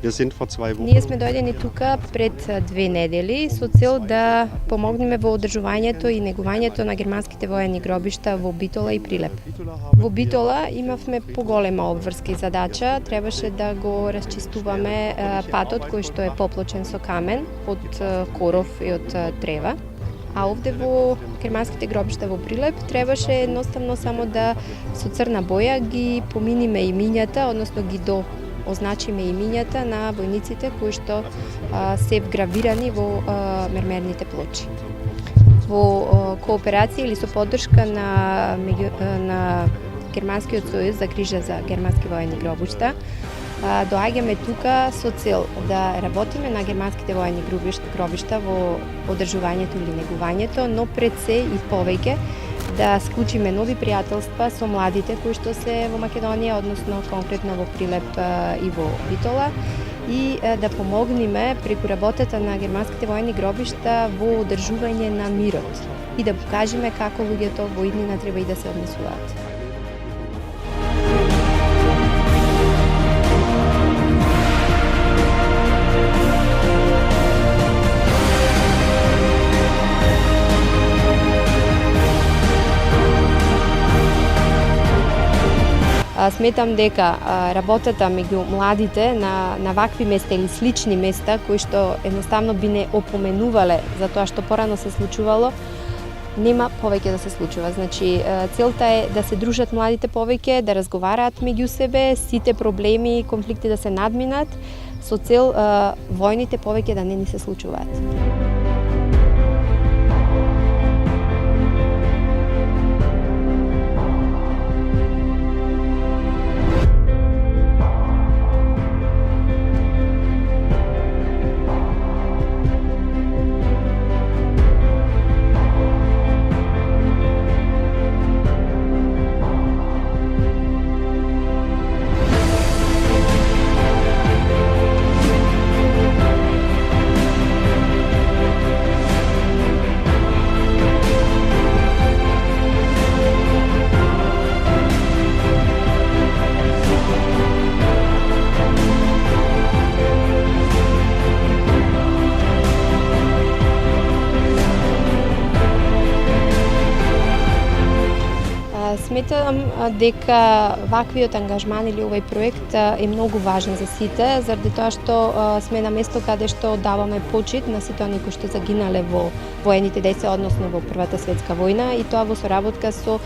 Ние сме дојдени тука пред 2 недели со цел да помогнеме во одржувањето и негувањето на германските воени гробишта во Битола и Прилеп. Во Битола имавме поголема обврска и задача, требаше да го расчистуваме патот кој што е поплочен со камен од коров и од трева. А овде во германските гробишта во Прилеп требаше едноставно само да со црна боја ги поминиме имињата, односно ги означиме имињата на војниците кои што се вгравирани во мермерните плочи. Во кооперација или со поддршка на Германскиот сојуз за грижа за германски воени гробишта, доаѓаме тука со цел да работиме на германските воени гробишта во одржувањето или негувањето, но пред се и повеќе да склучиме нови пријателства со младите кои што се во Македонија, односно конкретно во Прилеп и во Битола, и да помогнеме преку работата на германските воени гробишта во одржување на мирот и да покажеме како луѓето во иднина треба и да се однесуваат. Сметам дека работата меѓу младите на вакви места или слични места кои што едноставно би не опоменувале за тоа што порано се случувало, нема повеќе да се случува. Значи, целта е да се дружат младите повеќе, да разговараат меѓу себе, сите проблеми и конфликти да се надминат, со цел војните повеќе да не ни се случуваат. Сметам дека ваквиот ангажман или овој проект е многу важен за сите, заради тоа што сме на место каде што даваме почит на сите оние кои што загинале во воените дејства, односно во Првата светска војна, и тоа во соработка со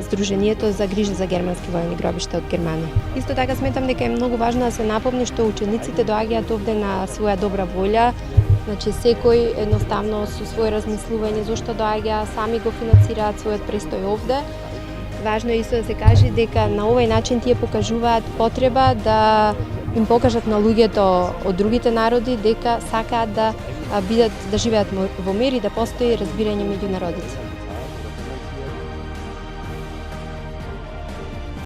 Сдруженијето за грижа за германски воени гробишта од Германија. Исто така сметам дека е многу важно да се напомни што учениците доаѓаат овде на своја добра волја. Значи, секој едноставно со своје размислување зошто доаѓа, сами го финансираат својот престој овде. Важно е исто да се каже дека на овој начин тие покажуваат потреба да им покажат на луѓето од другите народи дека сакаат да живеат во мир и да постои разбирање меѓу народите.